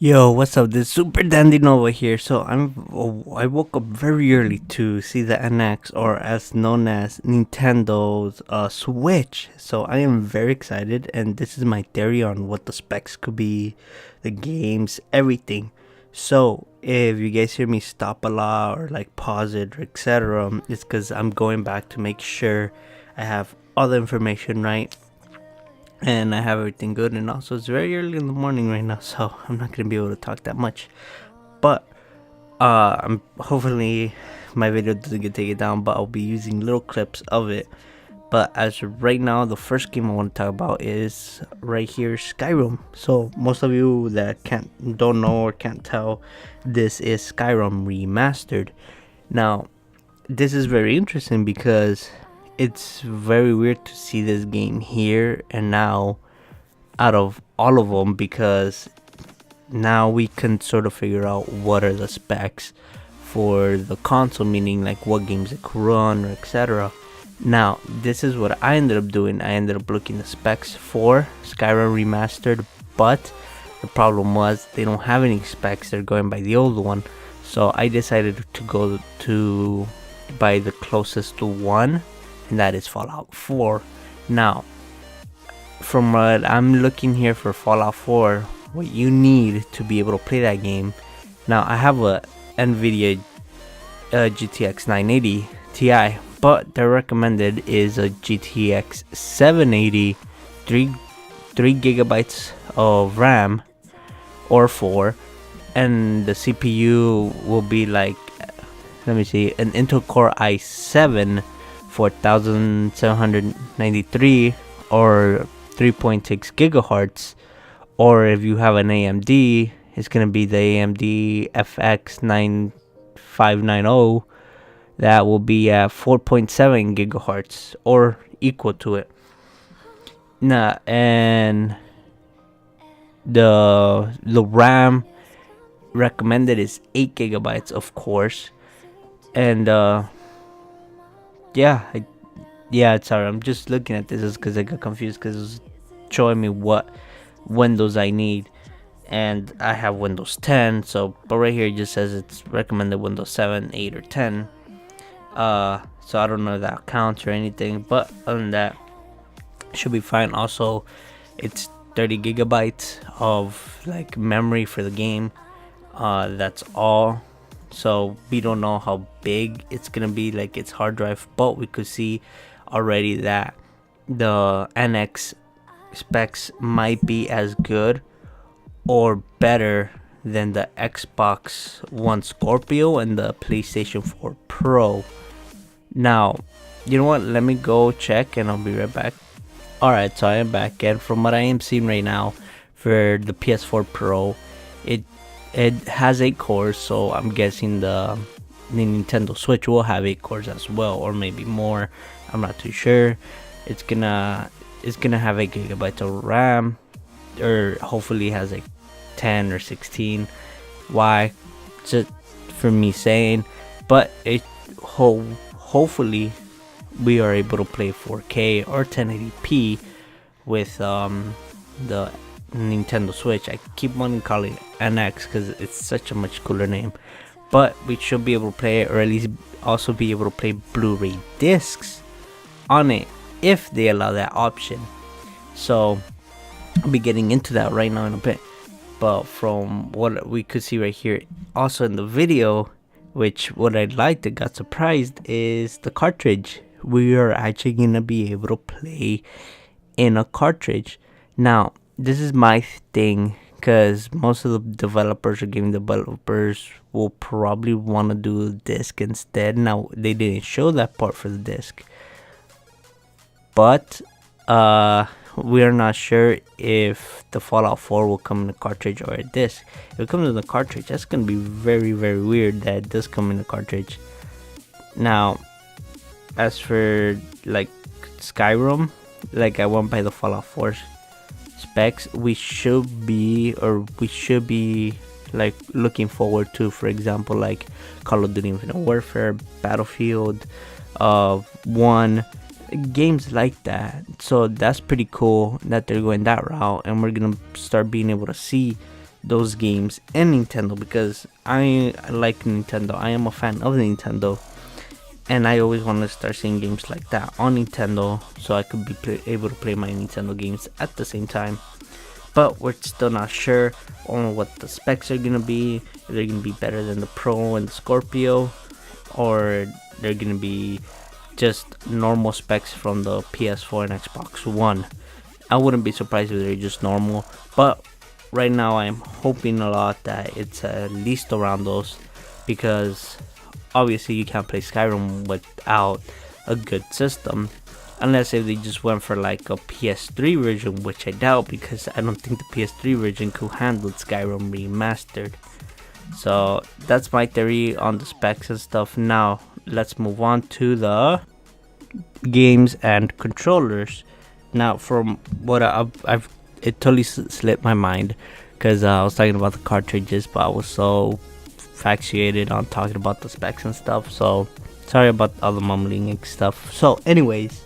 Yo, what's up? This is Super Dandy Nova here. I woke up very early to see the NX, or as known as Nintendo's Switch. So I am very excited, and this is my theory on what the specs could be, the games, everything. So if you guys hear me stop a lot or like pause it or etc., it's because I'm going back to make sure I have all the information right and I have everything good. And also, it's very early in the morning right now, so I'm not gonna be able to talk that much. But I'm hopefully my video doesn't get taken down, but I'll be using little clips of it. But as of right now, the first game I want to talk about is right here, Skyrim. So most of you that don't know or can't tell, this is Skyrim remastered. Now, this is very interesting because it's very weird to see this game here and now out of all of them, because now we can sort of figure out what are the specs for the console, meaning like what games it could run or etc. Now, this is what I ended up doing. I ended up looking the specs for Skyrim remastered, but the problem was they don't have any specs. They're going by the old one. So I decided to go to buy the closest to one, and that is Fallout 4. Now, from what I'm looking here for Fallout 4, what you need to be able to play that game. Now, I have a NVIDIA GTX 980 Ti, but the recommended is a GTX 780, 3 gigabytes of RAM or 4, and the CPU will be like, let me see, an Intel Core i7 4793 or 3.6 gigahertz, or if you have an AMD, it's gonna be the AMD FX 9590. That will be at 4.7 gigahertz or equal to it. Nah, and the RAM recommended is 8 gigabytes, of course. And sorry, I'm just looking at this because I got confused because it's showing me what Windows I need, and I have Windows 10. So, but right here it just says it's recommended Windows 7, 8, or 10. So I don't know if that counts or anything, but other than that, it should be fine. Also, it's 30 gigabytes of like memory for the game. That's all. So we don't know how big it's gonna be, like its hard drive, but we could see already that the NX specs might be as good or better than the Xbox One Scorpio and the PlayStation 4 Pro. Now, you know what? Let me go check and I'll be right back. Alright, so I am back, and from what I am seeing right now for the PS4 Pro, it has 8 cores, so I'm guessing the Nintendo Switch will have 8 cores as well, or maybe more. I'm not too sure. It's gonna have 8 gigabytes of RAM, or hopefully it has like 10 or 16. Why? Just for me saying, but it hopefully we are able to play 4K or 1080p with the Nintendo Switch. I keep wanting to call it NX because it's such a much cooler name, but we should be able to play it, or at least also be able to play Blu-ray discs on it if they allow that option. So I'll be getting into that right now in a bit. But from what we could see right here, also in the video, which what I liked that got surprised is the cartridge. We are actually gonna be able to play in a cartridge. Now, this is my thing, because most of the developers or game developers will probably want to do the disc instead. Now, they didn't show that part for the disc, but we are not sure if the Fallout 4 will come in a cartridge or a disc. If it comes in a cartridge, that's going to be very, very weird that it does come in a cartridge. Now, as for like Skyrim, like I went by the Fallout 4 specs, we should be like looking forward to, for example, like Call of Duty Infinite Warfare, Battlefield 1, games like that. So that's pretty cool that they're going that route, and we're gonna start being able to see those games in Nintendo, because I like Nintendo. I am a fan of Nintendo, and I always want to start seeing games like that on Nintendo, so I could be able to play my Nintendo games at the same time. But we're still not sure on what the specs are gonna be. If they're gonna be better than the Pro and the Scorpio, or they're gonna be just normal specs from the PS4 and Xbox One. I wouldn't be surprised if they're just normal, but right now I'm hoping a lot that it's at least around those, because obviously you can't play Skyrim without a good system, unless if they just went for like a PS3 version, which I doubt, because I don't think the PS3 version could handle Skyrim remastered. So that's my theory on the specs and stuff. Now let's move on to the games and controllers. Now, from what I've it totally slipped my mind, because I was talking about the cartridges, but I was so infatuated on talking about the specs and stuff. So sorry about all the mumbling and stuff. So, anyways,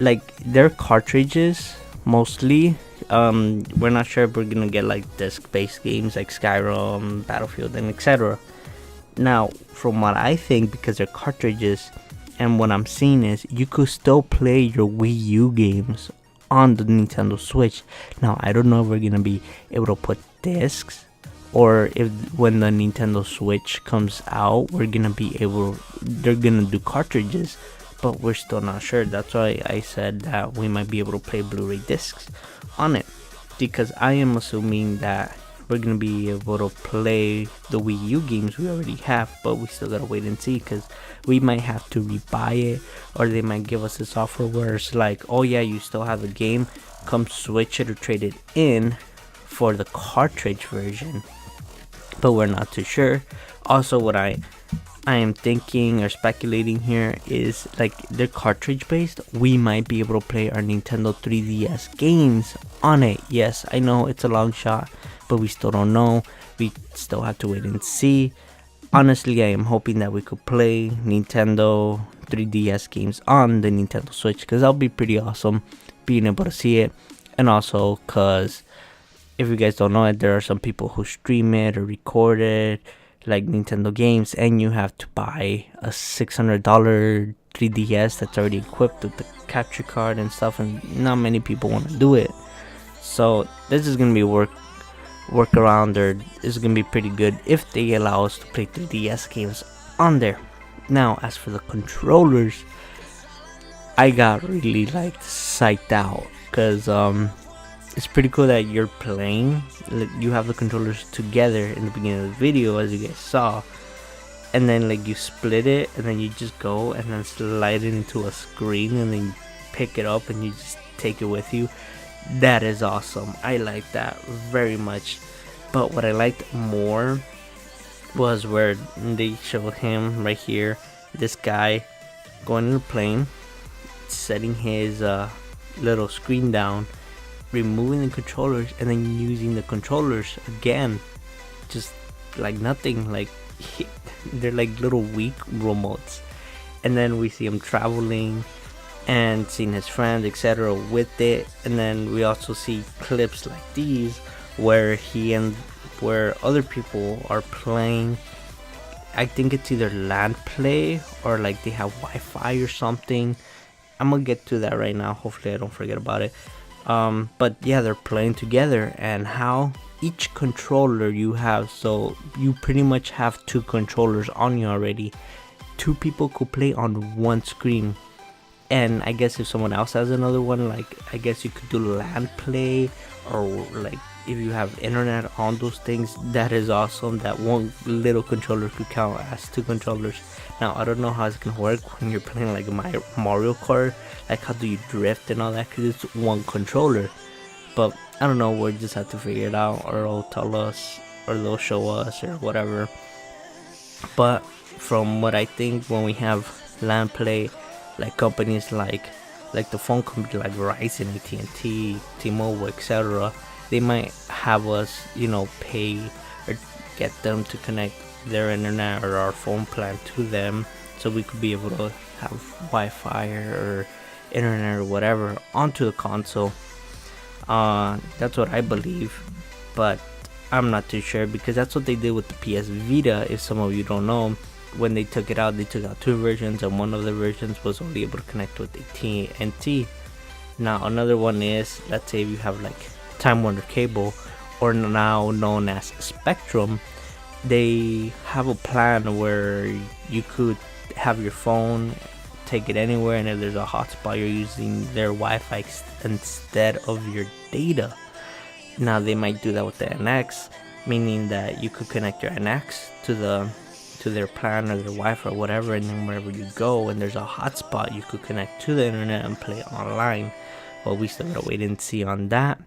like their cartridges mostly. We're not sure if we're gonna get like disc-based games like Skyrim, Battlefield, and etc. Now, from what I think, because they're cartridges, and what I'm seeing is you could still play your Wii U games on the Nintendo Switch. Now, I don't know if we're gonna be able to put discs, or if when the Nintendo Switch comes out, they're gonna do cartridges, but we're still not sure. That's why I said that we might be able to play Blu-ray discs on it, because I am assuming that we're gonna be able to play the Wii U games we already have, but we still gotta wait and see, because we might have to rebuy it, or they might give us this offer where it's like, oh yeah, you still have the game, come switch it or trade it in for the cartridge version. But we're not too sure. Also, what I am thinking or speculating here is, like, they're cartridge based, we might be able to play our Nintendo 3DS games on it. Yes, I know it's a long shot, but we still don't know. We still have to wait and see. Honestly, I am hoping that we could play Nintendo 3DS games on the Nintendo Switch, because that'll be pretty awesome being able to see it. And also, because if you guys don't know it, there are some people who stream it or record it, like Nintendo games, and you have to buy a $600 3DS that's already equipped with the capture card and stuff, and not many people want to do it. So this is gonna be workaround, or is gonna be pretty good if they allow us to play 3DS games on there. Now, as for the controllers, I got really like psyched out, because it's pretty cool that you're playing, like, you have the controllers together in the beginning of the video, as you guys saw, and then like you split it, and then you just go and then slide it into a screen, and then you pick it up and you just take it with you. That is awesome. I like that very much. But what I liked more was where they showed him right here, this guy going in the plane, setting his little screen down, removing the controllers, and then using the controllers again, just like nothing. Like they're like little weak remotes. And then we see him traveling and seeing his friends, etc. with it. And then we also see clips like these where where other people are playing. I think it's either LAN play or like they have Wi-Fi or something. I'm gonna get to that right now, hopefully I don't forget about it. But yeah, they're playing together, and how each controller you have, so you pretty much have two controllers on you already. Two people could play on one screen, and I guess if someone else has another one, like I guess you could do LAN play, or like if you have internet on those things. That is awesome that one little controller could count as two controllers. Now, I don't know how it's gonna work when you're playing like Mario Kart, like how do you drift and all that, because it's one controller. But I don't know, we'll just have to figure it out, or they'll tell us, or they'll show us, or whatever. But from what I think, when we have LAN play, like companies like the phone company like Verizon, AT&T, T-Mobile, etc., they might have us, pay or get them to connect their internet or our phone plan to them, so we could be able to have Wi-Fi or internet or whatever onto the console. That's what I believe. But I'm not too sure, because that's what they did with the PS Vita. If some of you don't know, when they took it out, they took out 2 versions, and one of the versions was only able to connect with AT&T. Now another one is, let's say if you have like Time Warner Cable, or now known as Spectrum, they have a plan where you could have your phone, take it anywhere, and if there's a hotspot, you're using their Wi-Fi instead of your data. Now they might do that with the NX, meaning that you could connect your NX to their plan or their Wi-Fi or whatever, and then wherever you go and there's a hotspot, you could connect to the internet and play online. Well, we still gotta wait and see on that.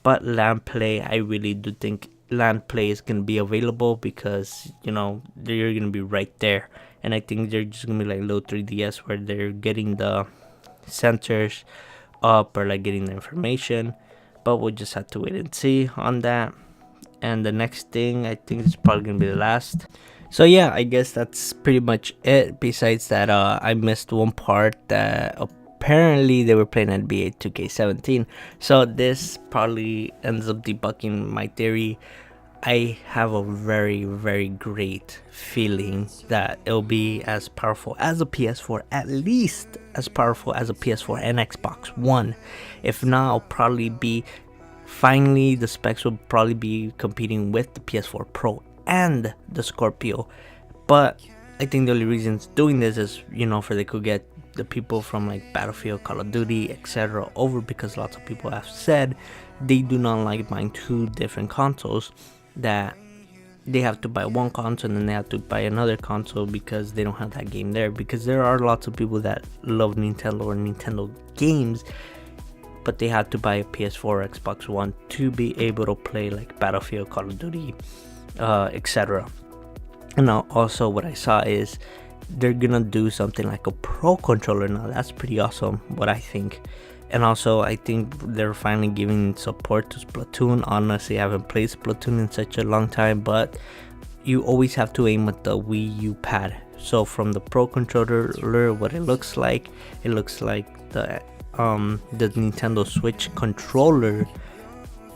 But LAN Play, I really do think LAN Play is gonna be available, because you're gonna be right there, and I think they're just gonna be like little 3DS where they're getting the sensors up or like getting the information. But we'll just have to wait and see on that. And the next thing, I think is probably gonna be the last. So yeah, I guess that's pretty much it. Besides that, I missed one part that apparently they were playing NBA 2K17. So this probably ends up debunking my theory. I have a very, very great feeling that it'll be as powerful as a PS4, at least as powerful as a PS4 and Xbox One. If not, it'll probably be, finally the specs will probably be competing with the PS4 Pro and the Scorpio. But I think the only reason it's doing this is, for they could get the people from like Battlefield, Call of Duty, etc. over, because lots of people have said they do not like buying 2 different consoles, that they have to buy one console and then they have to buy another console because they don't have that game there. Because there are lots of people that love Nintendo or Nintendo games, but they have to buy a PS4 or Xbox One to be able to play like Battlefield, Call of Duty, etc. And now also what I saw is they're gonna do something like a Pro controller. Now that's pretty awesome, what I think. And also, I think they're finally giving support to Splatoon. Honestly, I haven't played Splatoon in such a long time, but you always have to aim at the Wii U pad. So from the Pro controller, what it looks like the Nintendo Switch controller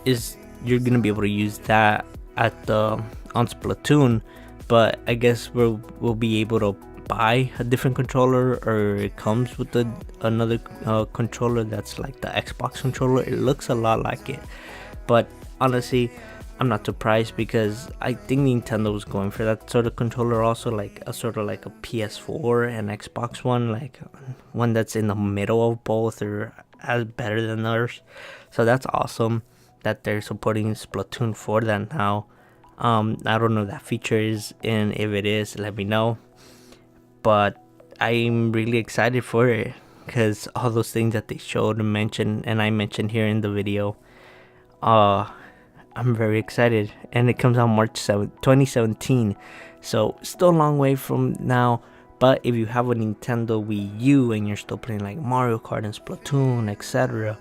is, you're gonna be able to use that on Splatoon. But I guess we'll be able to buy a different controller, or it comes with another controller that's like the Xbox controller. It looks a lot like it, but honestly I'm not surprised, because I think Nintendo was going for that sort of controller also, like a sort of like a PS4 and Xbox one, like one that's in the middle of both or as better than others. So that's awesome that they're supporting Splatoon for that now. I don't know if that feature is in. If it is, let me know. But I'm really excited for it, because all those things that they showed and mentioned, and I mentioned here in the video, I'm very excited. And it comes out March 7th, 2017. So still a long way from now. But if you have a Nintendo Wii U and you're still playing like Mario Kart and Splatoon, etc.,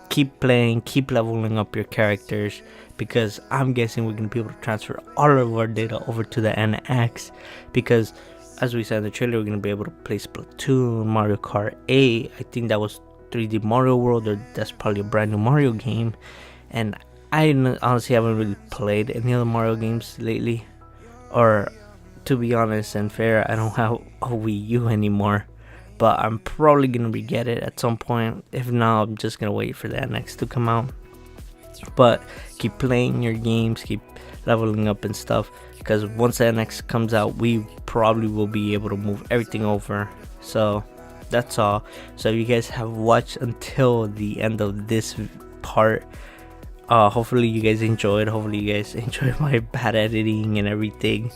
keep playing, keep leveling up your characters, because I'm guessing we're going to be able to transfer all of our data over to the NX, because as we said in the trailer, we're going to be able to play Splatoon, Mario Kart 8. I think that was 3D Mario World, or that's probably a brand new Mario game. And I honestly haven't really played any other Mario games lately. Or, to be honest and fair, I don't have a Wii U anymore. But I'm probably going to get it at some point. If not, I'm just going to wait for the NX to come out. But keep playing your games, keep leveling up and stuff, because once the NX comes out, we probably will be able to move everything over. So that's all. So if you guys have watched until the end of this part, hopefully you guys enjoyed. Hopefully you guys enjoyed my bad editing and everything,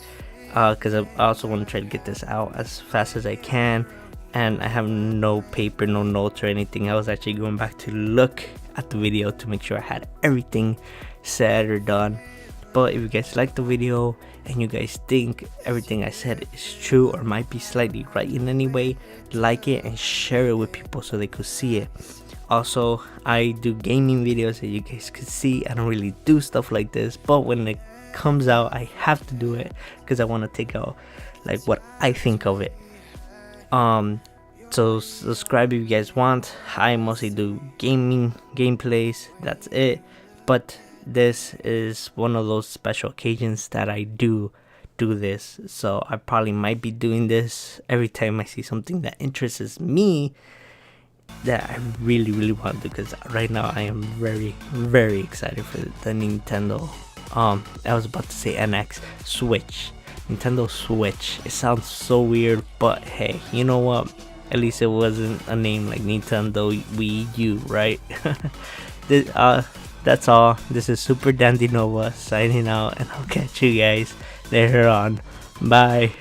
because I also want to try to get this out as fast as I can. And I have no paper, no notes or anything. I was actually going back to look at the video to make sure I had everything said or done. But if you guys like the video and you guys think everything I said is true or might be slightly right in any way, like it and share it with people so they could see it. Also, I do gaming videos that you guys could see. I don't really do stuff like this, but when it comes out, I have to do it because I want to take out like what I think of it. So subscribe if you guys want. I mostly do gaming gameplays, that's it. But this is one of those special occasions that I do this. So I probably might be doing this every time I see something that interests me that I really, really want to do, because right now I am very, very excited for the Nintendo. I was about to say NX Switch. Nintendo Switch. It sounds so weird, but hey, you know what? At least it wasn't a name like Nintendo Wii U, right? That's all. This is Super Dandy Nova signing out, and I'll catch you guys later on. Bye.